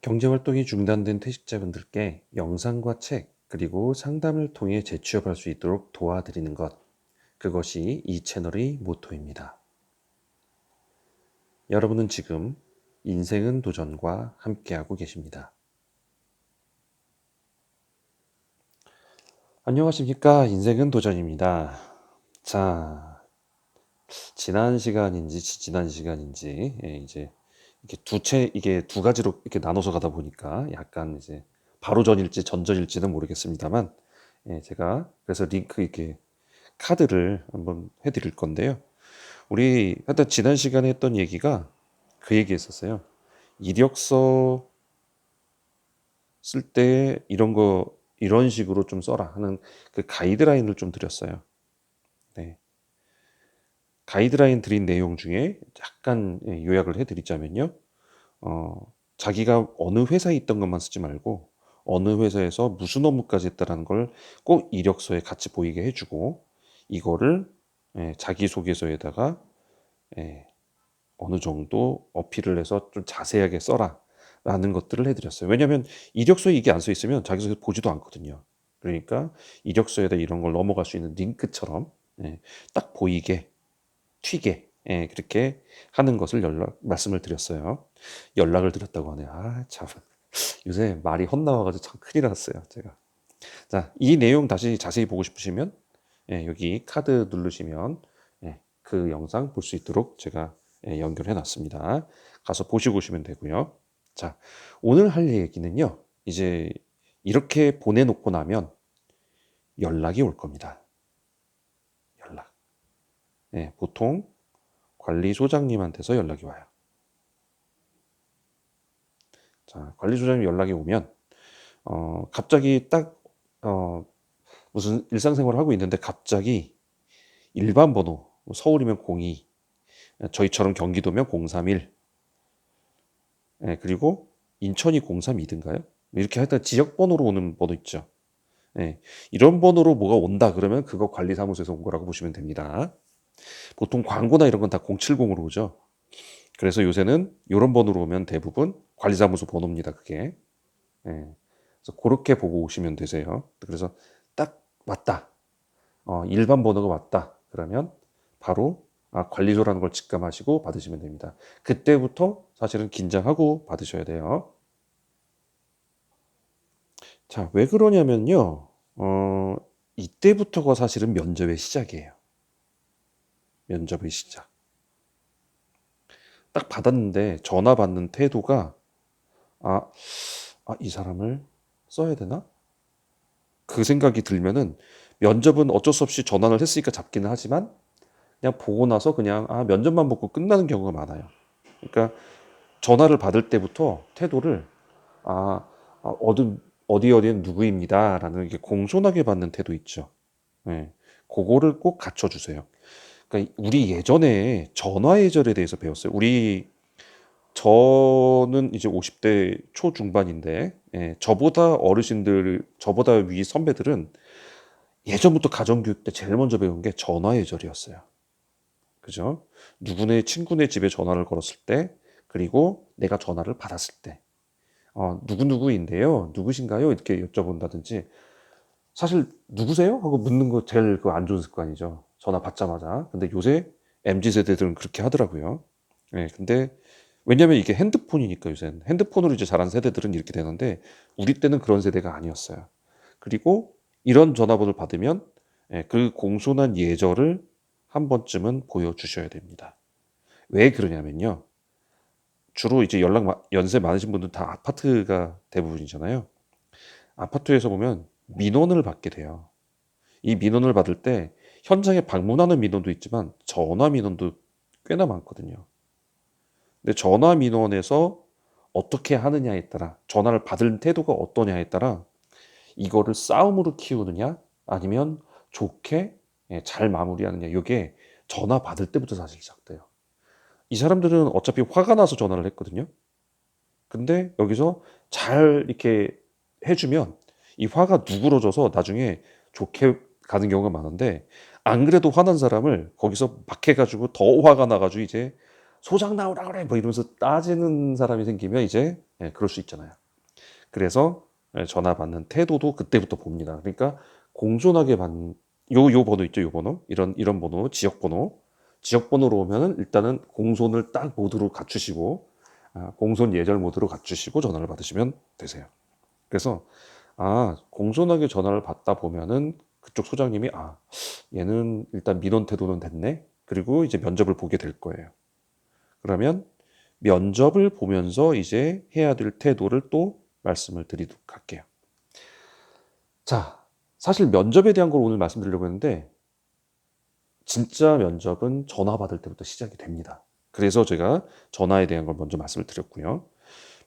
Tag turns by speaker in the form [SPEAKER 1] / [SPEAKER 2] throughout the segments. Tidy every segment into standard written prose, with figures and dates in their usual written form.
[SPEAKER 1] 경제활동이 중단된 퇴직자분들께 영상과 책, 그리고 상담을 통해 재취업할 수 있도록 도와드리는 것. 그것이 이 채널의 모토입니다. 여러분은 지금 인생은 도전과 함께하고 계십니다. 안녕하십니까. 인생은 도전입니다. 자, 지난 시간인지 지지난 시간인지 이제 이게 두 가지로 이렇게 나눠서 가다 보니까 약간 이제 바로 전일지 전전일지는 모르겠습니다만, 제가 그래서 링크 이렇게 카드를 한번 해드릴 건데요. 우리 하여튼 지난 시간에 했던 얘기가 그 얘기했었어요. 이력서 쓸 때 이런 식으로 좀 써라 하는 그 가이드라인을 좀 드렸어요. 네. 가이드라인 드린 내용 중에 약간 요약을 해드리자면요. 자기가 어느 회사에 있던 것만 쓰지 말고 어느 회사에서 무슨 업무까지 했다라는 걸 꼭 이력서에 같이 보이게 해주고, 이거를 자기소개서에다가 어느 정도 어필을 해서 좀 자세하게 써라 라는 것들을 해드렸어요. 왜냐하면 이력서에 이게 안 써 있으면 자기소개서 보지도 않거든요. 그러니까 이력서에다 이런 걸 넘어갈 수 있는 링크처럼 딱 보이게 튀게 그렇게 하는 것을 말씀을 드렸어요. 연락을 드렸다고 하네요. 아, 참. 요새 말이 헛나와가지고 참 큰일 났어요, 제가. 자, 이 내용 다시 자세히 보고 싶으시면 여기 카드 누르시면 그 영상 볼 수 있도록 제가 연결해 놨습니다. 가서 보시고 오시면 되고요. 자, 오늘 할 얘기는요. 이제 이렇게 보내놓고 나면 연락이 올 겁니다. 연락. 보통 관리소장님한테서 연락이 와요. 자, 관리소장님 연락이 오면 갑자기 딱 무슨 일상생활을 하고 있는데 갑자기 일반 번호, 서울이면 02, 저희처럼 경기도면 031, 그리고 인천이 032든가요? 이렇게 하여튼 지역 번호로 오는 번호 있죠. 이런 번호로 뭐가 온다 그러면 그거 관리사무소에서 온 거라고 보시면 됩니다. 보통 광고나 이런 건 다 070으로 오죠. 그래서 요새는 이런 번호로 오면 대부분 관리사무소 번호입니다. 그게. 그래서 그렇게 보고 오시면 되세요. 그래서 딱 왔다. 일반 번호가 왔다. 그러면 바로 관리소라는 걸 직감하시고 받으시면 됩니다. 그때부터 사실은 긴장하고 받으셔야 돼요. 자, 왜 그러냐면요. 이때부터가 사실은 면접의 시작이에요. 면접의 시작. 딱 받았는데 전화 받는 태도가 아, 이 사람을 써야 되나? 그 생각이 들면은 면접은 어쩔 수 없이 전화를 했으니까 잡기는 하지만 그냥 보고 나서 그냥 면접만 보고 끝나는 경우가 많아요. 그러니까 전화를 받을 때부터 태도를 아, 어디는 누구입니다라는 게 공손하게 받는 태도 있죠. 네. 그거를 꼭 갖춰주세요. 그러니까 우리 예전에 전화 예절에 대해서 배웠어요. 저는 이제 50대 초중반인데, 저보다 위 선배들은 예전부터 가정교육 때 제일 먼저 배운 게 전화 예절이었어요. 그죠? 누구네 친구네 집에 전화를 걸었을 때, 그리고 내가 전화를 받았을 때, 누구누구인데요? 누구신가요? 이렇게 여쭤본다든지, 사실 누구세요? 하고 묻는 거 제일 그 안 좋은 습관이죠. 전화 받자마자. 근데 요새 MZ 세대들은 그렇게 하더라고요. 근데 왜냐면 이게 핸드폰이니까 요새는 핸드폰으로 이제 자란 세대들은 이렇게 되는데 우리 때는 그런 세대가 아니었어요. 그리고 이런 전화번호를 받으면 그 공손한 예절을 한 번쯤은 보여주셔야 됩니다. 왜 그러냐면요. 주로 이제 연세 많으신 분들은 다 아파트가 대부분이잖아요. 아파트에서 보면 민원을 받게 돼요. 이 민원을 받을 때 현장에 방문하는 민원도 있지만 전화 민원도 꽤나 많거든요. 근데 전화 민원에서 어떻게 하느냐에 따라, 전화를 받을 태도가 어떠냐에 따라 이거를 싸움으로 키우느냐 아니면 좋게 잘 마무리하느냐, 이게 전화 받을 때부터 사실 시작돼요. 이 사람들은 어차피 화가 나서 전화를 했거든요. 근데 여기서 잘 이렇게 해주면 이 화가 누그러져서 나중에 좋게 가는 경우가 많은데, 안 그래도 화난 사람을 거기서 막 해가지고 더 화가 나가지고 이제 소장 나오라 그래 뭐 이러면서 따지는 사람이 생기면 이제 예, 그럴 수 있잖아요. 그래서 예, 전화 받는 태도도 그때부터 봅니다. 그러니까 공손하게 받는 요 번호 있죠, 요 번호 이런 번호 지역 번호로 오면은 일단은 공손을 딱 모드로 갖추시고 공손 예절 모드로 갖추시고 전화를 받으시면 되세요. 그래서 공손하게 전화를 받다 보면은 그쪽 소장님이 얘는 일단 민원 태도는 됐네. 그리고 이제 면접을 보게 될 거예요. 그러면 면접을 보면서 이제 해야 될 태도를 또 말씀을 드리도록 할게요. 자, 사실 면접에 대한 걸 오늘 말씀드리려고 했는데 진짜 면접은 전화 받을 때부터 시작이 됩니다. 그래서 제가 전화에 대한 걸 먼저 말씀을 드렸고요.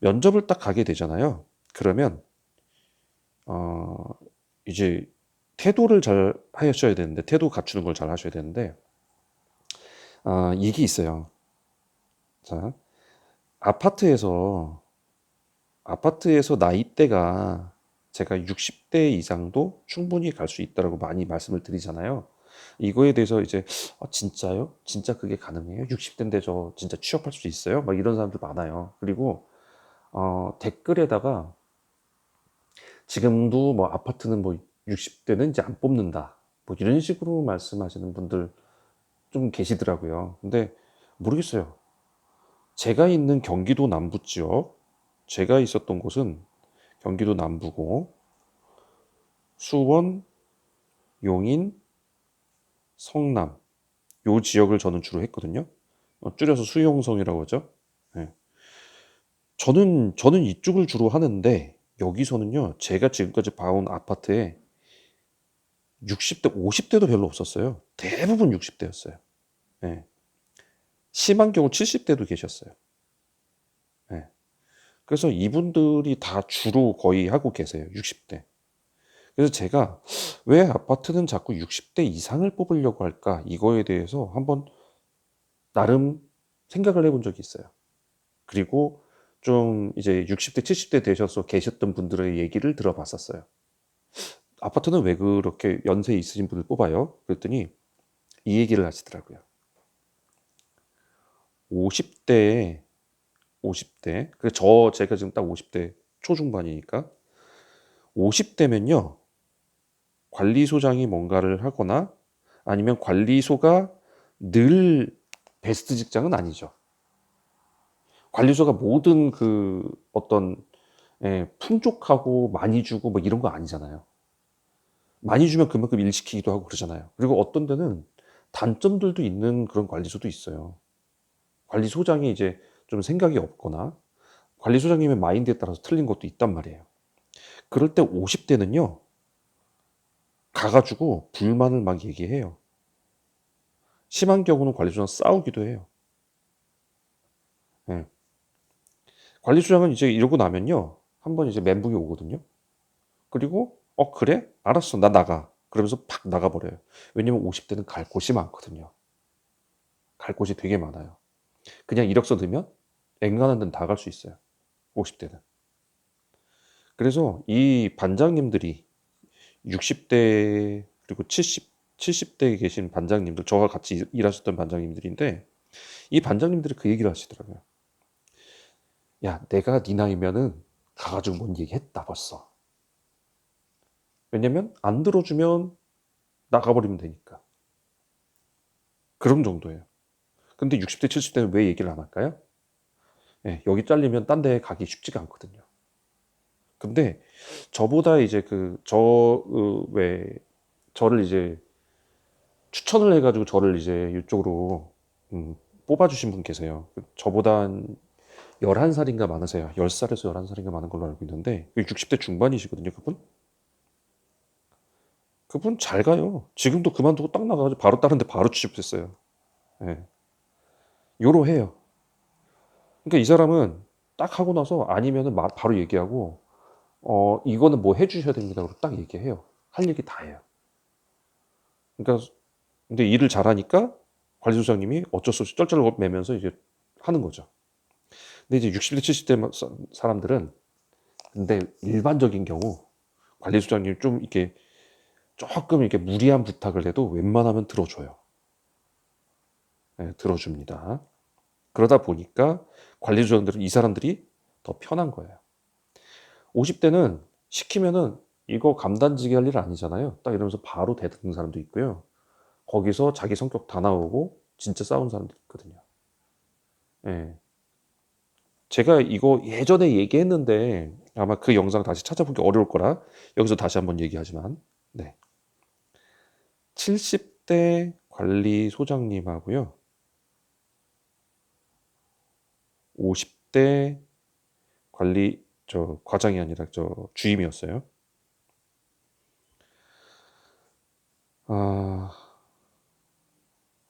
[SPEAKER 1] 면접을 딱 가게 되잖아요. 그러면 어, 이제 태도를 잘 하셔야 되는데 태도 갖추는 걸 잘 하셔야 되는데 이게 있어요. 자, 아파트에서 나이대가 제가 60대 이상도 충분히 갈 수 있다라고 많이 말씀을 드리잖아요. 이거에 대해서 이제 진짜요? 진짜 그게 가능해요? 60대인데 저 진짜 취업할 수 있어요? 막 이런 사람들 많아요. 그리고 댓글에다가 지금도 뭐 아파트는 뭐 60대는 이제 안 뽑는다. 뭐 이런 식으로 말씀하시는 분들 좀 계시더라고요. 근데 모르겠어요. 제가 있는 경기도 남부 지역, 제가 있었던 곳은 경기도 남부고 수원, 용인, 성남 요 지역을 저는 주로 했거든요. 줄여서 수용성이라고 하죠. 네. 저는 이쪽을 주로 하는데 여기서는요. 제가 지금까지 봐온 아파트에 60대, 50대도 별로 없었어요. 대부분 60대였어요. 네. 심한 경우 70대도 계셨어요. 네. 그래서 이분들이 다 주로 거의 하고 계세요. 60대. 그래서 제가 왜 아파트는 자꾸 60대 이상을 뽑으려고 할까? 이거에 대해서 한번 나름 생각을 해본 적이 있어요. 그리고 좀 이제 60대, 70대 되셔서 계셨던 분들의 얘기를 들어봤었어요. 아파트는 왜 그렇게 연세 있으신 분을 뽑아요? 그랬더니 이 얘기를 하시더라고요. 50대에 50대. 제가 지금 딱 50대 초중반이니까 50대면요. 관리소장이 뭔가를 하거나 아니면 관리소가 늘 베스트 직장은 아니죠. 관리소가 모든 그 어떤 풍족하고 많이 주고 뭐 이런 거 아니잖아요. 많이 주면 그만큼 일 시키기도 하고 그러잖아요. 그리고 어떤 데는 단점들도 있는 그런 관리소도 있어요. 관리소장이 이제 좀 생각이 없거나 관리소장님의 마인드에 따라서 틀린 것도 있단 말이에요. 그럴 때 50대는요, 가가지고 불만을 막 얘기해요. 심한 경우는 관리소장 싸우기도 해요. 예. 관리소장은 이제 이러고 나면요, 한번 이제 멘붕이 오거든요. 그리고 그래? 알았어. 나 나가. 그러면서 팍 나가버려요. 왜냐면 50대는 갈 곳이 많거든요. 갈 곳이 되게 많아요. 그냥 이력서 넣으면 앵간한 데는 다 갈 수 있어요. 50대는. 그래서 이 반장님들이 60대 그리고 70대에 계신 반장님들, 저와 같이 일하셨던 반장님들인데 이 반장님들이 그 얘기를 하시더라고요. 야, 내가 네 나이면은 가가지고 뭔 얘기했다 벌써. 왜냐면 안 들어주면 나가버리면 되니까. 그런 정도예요. 근데 60대, 70대는 왜 얘기를 안 할까요? 예, 여기 잘리면 딴 데 가기 쉽지가 않거든요. 근데 저보다 이제 왜 저를 이제 추천을 해가지고 저를 이제 이쪽으로 뽑아주신 분 계세요. 저보다 한 11살인가 많으세요. 10살에서 11살인가 많은 걸로 알고 있는데 60대 중반이시거든요, 그분. 그분 잘 가요. 지금도 그만두고 딱 나가가지고 바로 다른 데 바로 취직했어요. 예. 요로해요. 그러니까 이 사람은 딱 하고 나서 아니면은 바로 얘기하고 이거는 뭐 해주셔야 됩니다. 그리고 딱 얘기해요. 할 얘기 다 해요. 그러니까 근데 일을 잘하니까 관리소장님이 어쩔 수 없이 쩔쩔 매면서 이제 하는 거죠. 근데 이제 60대, 70대 사람들은 근데 일반적인 경우 관리소장님 좀 이렇게 조금 이렇게 무리한 부탁을 해도 웬만하면 들어줘요. 네, 들어줍니다. 그러다 보니까 관리조정들은 이 사람들이 더 편한 거예요. 50대는 시키면은 이거 감단지게 할 일 아니잖아요. 딱 이러면서 바로 대드는 사람도 있고요. 거기서 자기 성격 다 나오고 진짜 싸운 사람도 있거든요. 예. 제가 이거 예전에 얘기했는데 아마 그 영상 다시 찾아보기 어려울 거라 여기서 다시 한번 얘기하지만, 네. 70대 관리소장님하고요. 50대 과장이 아니라 주임이었어요.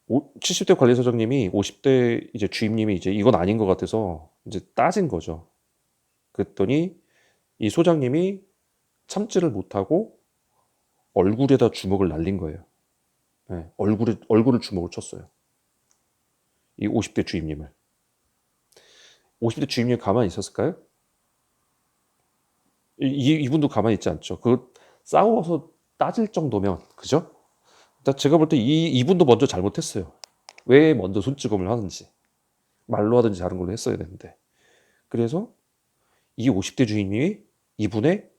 [SPEAKER 1] 70대 관리소장님이 50대 이제 주임님이 이제 이건 아닌 것 같아서 이제 따진 거죠. 그랬더니 이 소장님이 참지를 못하고 얼굴에다 주먹을 날린 거예요. 네, 얼굴을 주먹을 쳤어요. 이 50대 주임님을. 50대 주임님 가만히 있었을까요? 이분도 가만히 있지 않죠. 그 싸워서 따질 정도면, 그죠? 일단 제가 볼 때 이분도 먼저 잘못했어요. 왜 먼저 손찌검을 하는지. 말로 하든지 다른 걸로 했어야 되는데. 그래서 이 50대 주임님이 이분의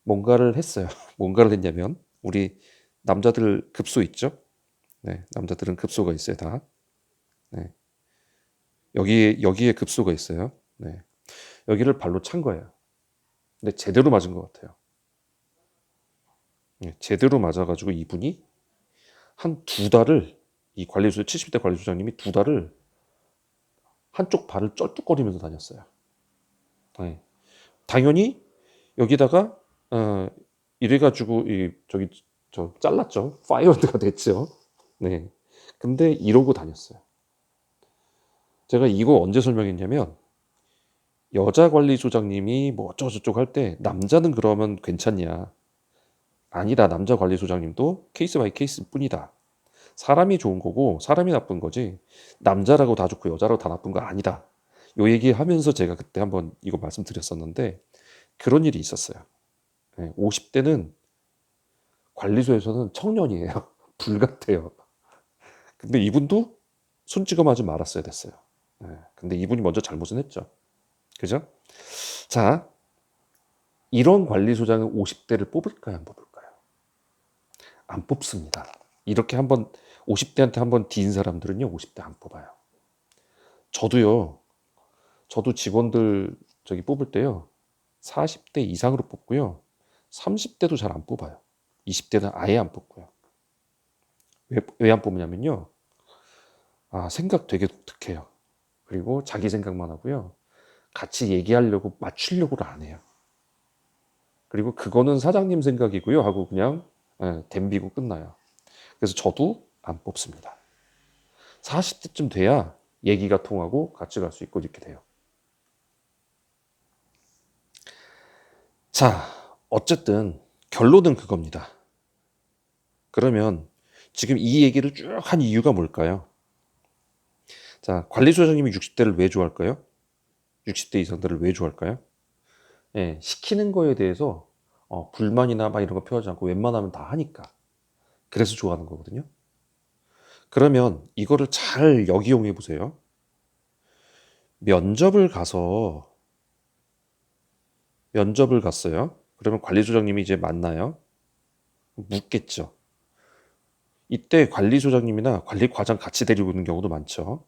[SPEAKER 1] 뭔가를 했어요. 뭔가를 했냐면, 우리 남자들 급소 있죠? 네, 남자들은 급소가 있어요, 다. 네. 여기에 급소가 있어요. 네. 여기를 발로 찬 거예요. 근데 제대로 맞은 것 같아요. 네, 제대로 맞아가지고 이분이 한 2달을, 이 70대 관리소장님이 2달을 한쪽 발을 쩔뚝거리면서 다녔어요. 네. 당연히 여기다가 이래가지고 잘랐죠. 파이어드가 됐죠. 네. 근데 이러고 다녔어요. 제가 이거 언제 설명했냐면, 여자 관리소장님이 뭐 어쩌고저쩌고 할 때 남자는 그러면 괜찮냐. 아니다. 남자 관리소장님도 케이스 바이 케이스 뿐이다. 사람이 좋은 거고 사람이 나쁜 거지 남자라고 다 좋고 여자라고 다 나쁜 거 아니다. 요 얘기하면서 제가 그때 한번 이거 말씀드렸었는데 그런 일이 있었어요. 50대는 관리소에서는 청년이에요. 불 같아요. 근데 이분도 손찌검 하지 말았어야 됐어요. 근데 이분이 먼저 잘못은 했죠. 그죠? 자, 이런 관리소장은 50대를 뽑을까요? 안 뽑을까요? 안 뽑습니다. 이렇게 한번 50대한테 한번 뒤인 사람들은요, 50대 안 뽑아요. 저도요. 저도 직원들 뽑을 때요. 40대 이상으로 뽑고요. 30대도 잘 안 뽑아요. 20대는 아예 안 뽑고요. 왜 안 뽑냐면요. 생각 되게 독특해요. 그리고 자기 생각만 하고요. 같이 얘기하려고 맞추려고를 안 해요. 그리고 그거는 사장님 생각이고요 하고 그냥 덤비고 끝나요. 그래서 저도 안 뽑습니다. 40대쯤 돼야 얘기가 통하고 같이 갈 수 있고 이렇게 돼요. 자, 어쨌든 결론은 그겁니다. 그러면 지금 이 얘기를 쭉 한 이유가 뭘까요? 자, 관리소장님이 60대를 왜 좋아할까요? 60대 이상들을 왜 좋아할까요? 시키는 거에 대해서 불만이나 막 이런 거 표하지 않고 웬만하면 다 하니까. 그래서 좋아하는 거거든요. 그러면 이거를 잘 역이용해 보세요. 면접을 갔어요. 그러면 관리소장님이 이제 만나요. 묻겠죠. 이때 관리소장님이나 관리과장 같이 데리고 오는 경우도 많죠.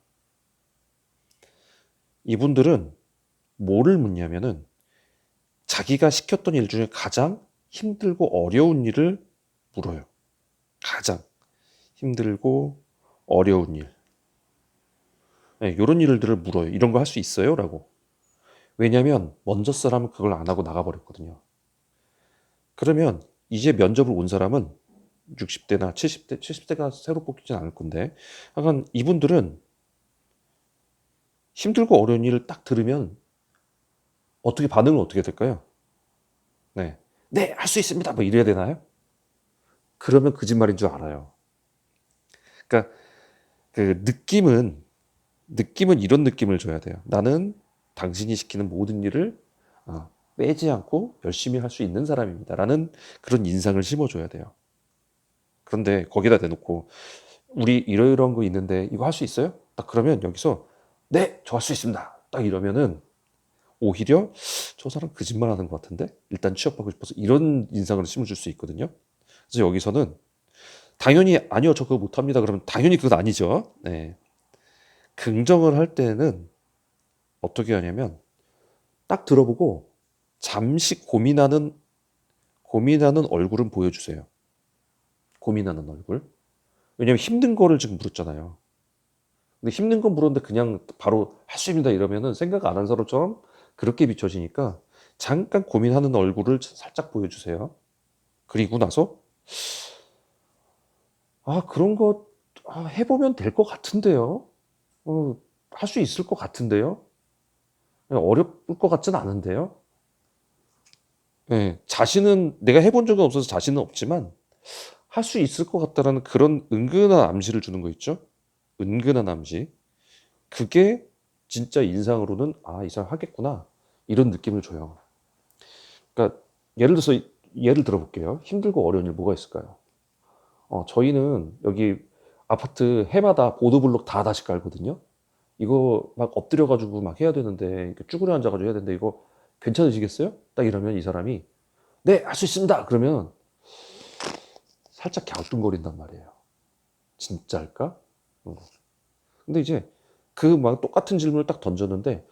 [SPEAKER 1] 이분들은 뭐를 묻냐면은 자기가 시켰던 일 중에 가장 힘들고 어려운 일을 물어요. 가장 힘들고 어려운 일. 이런 일들을 물어요. 이런 거 할 수 있어요? 라고. 왜냐면 먼저 사람은 그걸 안 하고 나가버렸거든요. 그러면 이제 면접을 온 사람은 60대나 70대가 새로 뽑히진 않을 건데, 약간 이분들은 힘들고 어려운 일을 딱 들으면 반응은 어떻게 될까요? 네, 할 수 있습니다. 뭐 이래야 되나요? 그러면 거짓말인 줄 알아요. 그러니까 그 느낌은 이런 느낌을 줘야 돼요. 나는 당신이 시키는 모든 일을 빼지 않고 열심히 할 수 있는 사람입니다. 라는 그런 인상을 심어줘야 돼요. 그런데 거기다 대놓고 우리 이러이러한 거 있는데 이거 할 수 있어요? 딱 그러면 여기서 네, 저 할 수 있습니다. 딱 이러면은 오히려 저 사람 거짓말 하는 것 같은데 일단 취업하고 싶어서 이런 인상을 심어줄 수 있거든요. 그래서 여기서는 당연히 아니요, 저 그거 못합니다. 그러면 당연히 그건 아니죠. 네. 긍정을 할 때는 어떻게 하냐면 딱 들어보고 잠시 고민하는 얼굴은 보여주세요. 고민하는 얼굴. 왜냐면 힘든 거를 지금 물었잖아요. 근데 힘든 거 물었는데 그냥 바로 할 수 있습니다 이러면은 생각 안 한 사람처럼 그렇게 비춰지니까 잠깐 고민하는 얼굴을 살짝 보여주세요. 그리고 나서 그런 거 해보면 될 것 같은데요. 할 수 있을 것 같은데요. 어려울 것 같진 않은데요. 네, 자신은 내가 해본 적은 없어서 자신은 없지만 할 수 있을 것 같다라는 그런 은근한 암시를 주는 거 있죠. 은근한 암시. 그게 진짜 인상으로는 이 사람 하겠구나 이런 느낌을 줘요. 그러니까 예를 들어볼게요. 힘들고 어려운 일 뭐가 있을까요? 저희는 여기 아파트 해마다 보도블록 다 다시 깔거든요. 이거 막 엎드려가지고 막 해야 되는데 이렇게 쭈그려 앉아가지고 해야 되는데 이거 괜찮으시겠어요? 딱 이러면 이 사람이 네, 할 수 있습니다. 그러면 살짝 갸우뚱거린단 말이에요. 진짜 할까? 근데 이제 그 막 똑같은 질문을 딱 던졌는데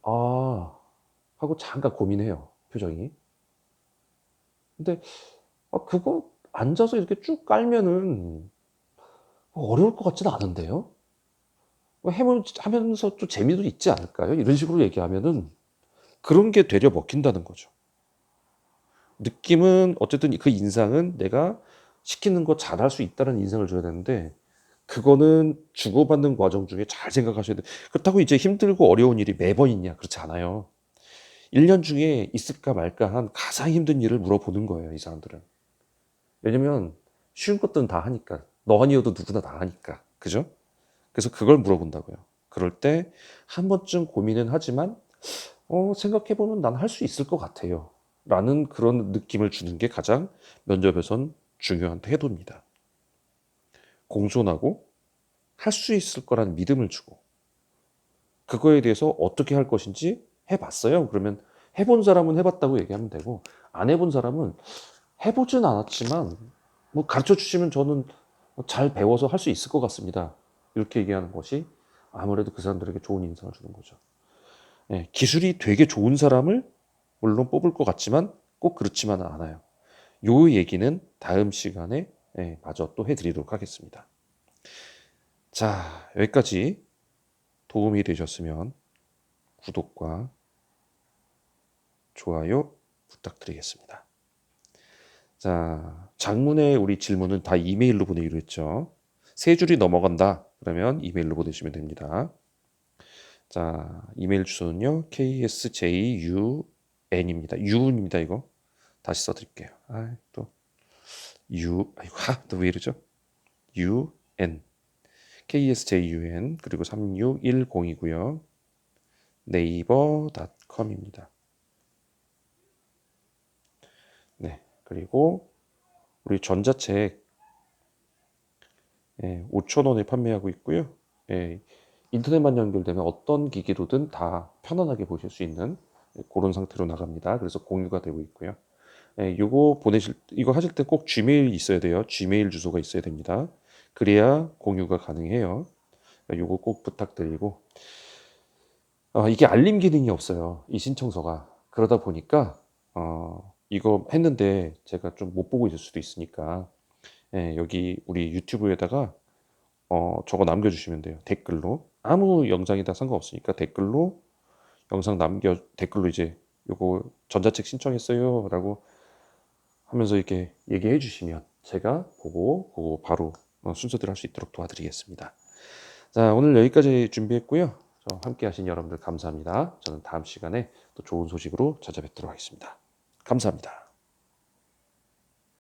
[SPEAKER 1] 아 하고 잠깐 고민해요. 표정이. 근데 그거 앉아서 이렇게 쭉 깔면은 어려울 것 같지는 않은데요. 하면서 또 재미도 있지 않을까요? 이런 식으로 얘기하면은 그런 게 되려 먹힌다는 거죠. 느낌은 어쨌든 그 인상은 내가 시키는 거 잘할 수 있다는 인상을 줘야 되는데 그거는 주고받는 과정 중에 잘 생각하셔야 돼요. 그렇다고 이제 힘들고 어려운 일이 매번 있냐? 그렇지 않아요. 1년 중에 있을까 말까 한 가장 힘든 일을 물어보는 거예요, 이 사람들은. 왜냐면 쉬운 것들은 다 하니까. 너 아니어도 누구나 다 하니까. 그죠? 그래서 그걸 물어본다고요. 그럴 때 한 번쯤 고민은 하지만 생각해보면 난 할 수 있을 것 같아요. 라는 그런 느낌을 주는 게 가장 면접에선 중요한 태도입니다. 공손하고 할 수 있을 거라는 믿음을 주고 그거에 대해서 어떻게 할 것인지 해봤어요. 그러면 해본 사람은 해봤다고 얘기하면 되고 안 해본 사람은 해보진 않았지만 뭐 가르쳐 주시면 저는 잘 배워서 할 수 있을 것 같습니다. 이렇게 얘기하는 것이 아무래도 그 사람들에게 좋은 인상을 주는 거죠. 예, 기술이 되게 좋은 사람을 물론 뽑을 것 같지만 꼭 그렇지만은 않아요. 요 얘기는 다음 시간에 마저 또 해드리도록 하겠습니다. 자, 여기까지 도움이 되셨으면 구독과 좋아요 부탁드리겠습니다. 자, 장문의 우리 질문은 다 이메일로 보내기로 했죠. 세 줄이 넘어간다. 그러면 이메일로 보내주시면 됩니다. 자, 이메일 주소는요. ksjun입니다. U입니다. 이거 다시 써드릴게요. 또 왜 이러죠? UN ksjun 그리고 36102고요. 네이버닷컴입니다. 네, 그리고 우리 전자책 5,000원에 판매하고 있고요. 인터넷만 연결되면 어떤 기기로든 다 편안하게 보실 수 있는 그런 상태로 나갑니다. 그래서 공유가 되고 있고요. 이거 하실 때 꼭 Gmail 있어야 돼요. Gmail 주소가 있어야 됩니다. 그래야 공유가 가능해요. 요거 꼭 부탁드리고 이게 알림 기능이 없어요. 이 신청서가. 그러다 보니까 이거 했는데 제가 좀 못 보고 있을 수도 있으니까 여기 우리 유튜브에다가 저거 남겨주시면 돼요. 댓글로. 아무 영상이다 상관없으니까 댓글로 이제 요거 전자책 신청했어요 라고 하면서 이렇게 얘기해 주시면 제가 보고 그거 바로 순서대로 할 수 있도록 도와드리겠습니다. 자, 오늘 여기까지 준비했고요. 함께 하신 여러분들 감사합니다. 저는 다음 시간에 또 좋은 소식으로 찾아뵙도록 하겠습니다. 감사합니다.